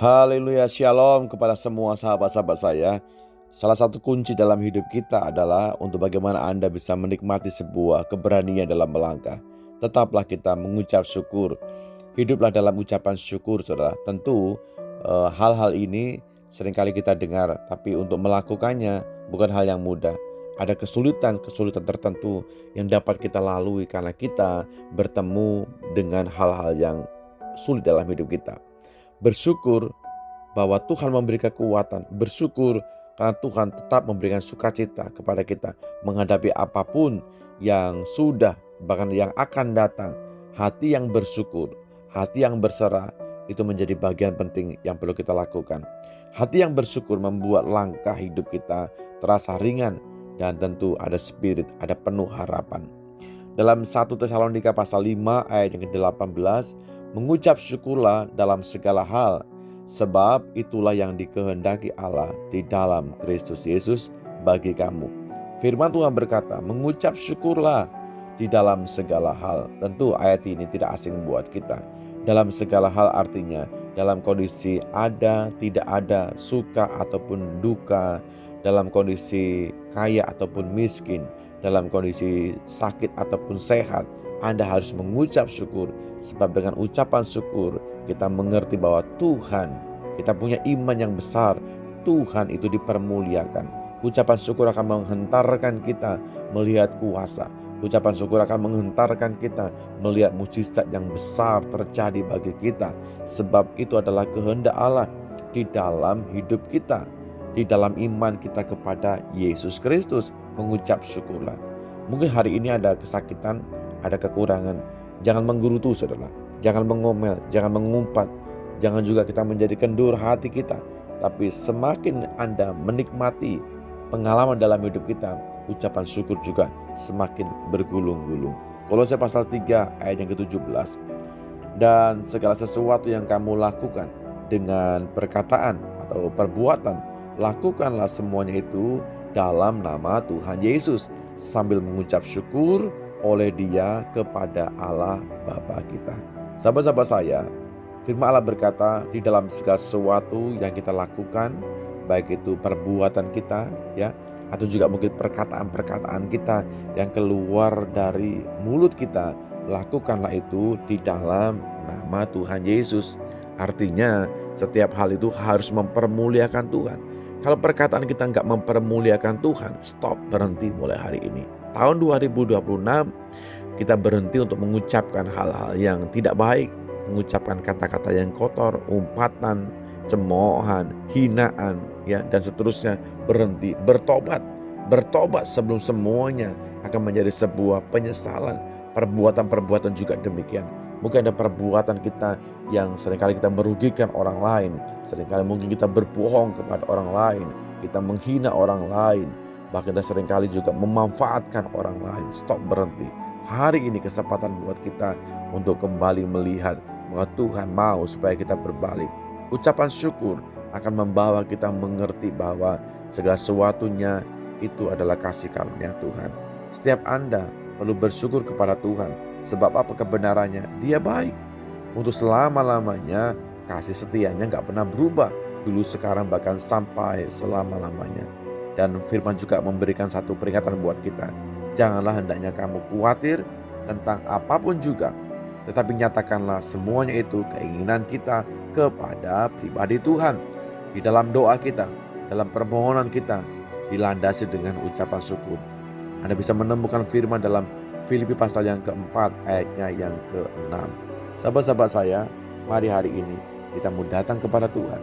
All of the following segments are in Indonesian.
Haleluya, shalom kepada semua sahabat-sahabat saya. Salah satu kunci dalam hidup kita adalah untuk bagaimana Anda bisa menikmati sebuah keberanian dalam melangkah. Tetaplah kita mengucap syukur. Hiduplah dalam ucapan syukur, saudara. Tentu hal-hal ini seringkali kita dengar, tapi untuk melakukannya bukan hal yang mudah. Ada kesulitan-kesulitan tertentu yang dapat kita lalui karena kita bertemu dengan hal-hal yang sulit dalam hidup kita. Bersyukur bahwa Tuhan memberi kekuatan, bersyukur karena Tuhan tetap memberikan sukacita kepada kita menghadapi apapun yang sudah, bahkan yang akan datang. Hati yang bersyukur, hati yang berserah, itu menjadi bagian penting yang perlu kita lakukan. Hati yang bersyukur membuat langkah hidup kita terasa ringan dan tentu ada spirit, ada penuh harapan. Dalam 1 Tesalonika pasal 5 ayat yang ke-18, mengucap syukurlah dalam segala hal, sebab itulah yang dikehendaki Allah di dalam Kristus Yesus bagi kamu. Firman Tuhan berkata, mengucap syukurlah di dalam segala hal. Tentu ayat ini tidak asing buat kita. Dalam segala hal artinya dalam kondisi ada, tidak ada, suka ataupun duka, dalam kondisi kaya ataupun miskin, dalam kondisi sakit ataupun sehat, Anda harus mengucap syukur. Sebab dengan ucapan syukur kita mengerti bahwa Tuhan, kita punya iman yang besar. Tuhan itu dipermuliakan. Ucapan syukur akan menghentarkan kita melihat kuasa. Ucapan syukur akan menghentarkan kita melihat mukjizat yang besar terjadi bagi kita. Sebab itu adalah kehendak Allah di dalam hidup kita, di dalam iman kita kepada Yesus Kristus. Mengucap syukurlah. Mungkin hari ini ada kesakitan, ada kekurangan. Jangan menggerutu, saudara. Jangan mengomel, jangan mengumpat. Jangan juga kita menjadi kendur hati kita. Tapi semakin Anda menikmati pengalaman dalam hidup kita, ucapan syukur juga semakin bergulung-gulung. Kolose pasal 3 ayat yang ke-17. Dan segala sesuatu yang kamu lakukan dengan perkataan atau perbuatan, lakukanlah semuanya itu dalam nama Tuhan Yesus, sambil mengucap syukur oleh Dia kepada Allah Bapa kita. Sahabat-sahabat saya, firman Allah berkata, di dalam segala sesuatu yang kita lakukan, baik itu perbuatan kita ya, atau juga mungkin perkataan-perkataan kita yang keluar dari mulut kita, lakukanlah itu di dalam nama Tuhan Yesus. Artinya setiap hal itu harus mempermuliakan Tuhan. Kalau perkataan kita nggak mempermuliakan Tuhan, stop, berhenti mulai hari ini. Tahun 2026 kita berhenti untuk mengucapkan hal-hal yang tidak baik, mengucapkan kata-kata yang kotor, umpatan, cemoohan, hinaan ya, dan seterusnya. Berhenti, bertobat sebelum semuanya akan menjadi sebuah penyesalan. Perbuatan-perbuatan juga demikian. Mungkin ada perbuatan kita yang seringkali kita merugikan orang lain, seringkali mungkin kita berbohong kepada orang lain, kita menghina orang lain, bahkan kita seringkali juga memanfaatkan orang lain. Stop, berhenti. Hari ini kesempatan buat kita untuk kembali melihat bahwa Tuhan mau supaya kita berbalik. Ucapan syukur akan membawa kita mengerti bahwa segala sesuatunya itu adalah kasih karunia Tuhan. Setiap Anda perlu bersyukur kepada Tuhan. Sebab apa? Kebenarannya Dia baik untuk selama-lamanya. Kasih setianya gak pernah berubah, dulu, sekarang, bahkan sampai selama-lamanya. Dan firman juga memberikan satu peringatan buat kita. Janganlah hendaknya kamu khawatir tentang apapun juga, tetapi nyatakanlah semuanya itu keinginan kita kepada pribadi Tuhan. Di dalam doa kita, dalam permohonan kita, dilandasi dengan ucapan syukur. Anda bisa menemukan firman dalam Filipi pasal yang keempat ayatnya yang ke-6. Sahabat-sahabat saya, mari hari ini kita mau datang kepada Tuhan.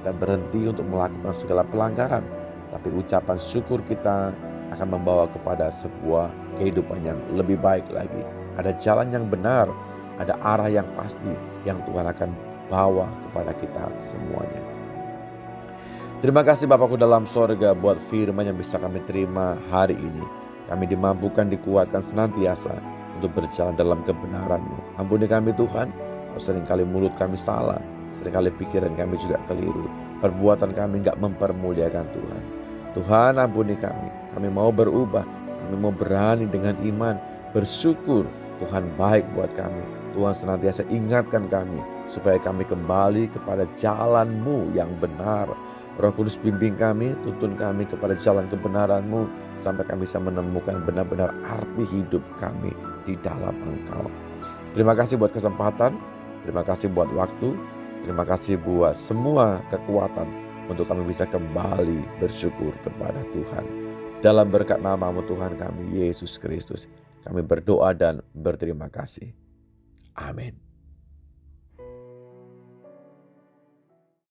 Kita berhenti untuk melakukan segala pelanggaran, tapi ucapan syukur kita akan membawa kepada sebuah kehidupan yang lebih baik lagi. Ada jalan yang benar, ada arah yang pasti yang Tuhan akan bawa kepada kita semuanya. Terima kasih Bapakku dalam sorga buat firman yang bisa kami terima hari ini. Kami dimampukan, dikuatkan senantiasa untuk berjalan dalam kebenaran-Mu. Ampuni kami Tuhan, seringkali mulut kami salah, seringkali pikiran kami juga keliru, perbuatan kami gak mempermuliakan Tuhan. Tuhan, ampuni kami. Kami mau berubah, kami mau berani dengan iman, bersyukur. Tuhan baik buat kami. Tuhan senantiasa ingatkan kami supaya kami kembali kepada jalan-Mu yang benar. Roh Kudus bimbing kami, tuntun kami kepada jalan kebenaran-Mu, sampai kami bisa menemukan benar-benar arti hidup kami di dalam Engkau. Terima kasih buat kesempatan, terima kasih buat waktu, terima kasih buat semua kekuatan untuk kami bisa kembali bersyukur kepada Tuhan. Dalam berkat nama-Mu Tuhan kami, Yesus Kristus, kami berdoa dan berterima kasih. Amin.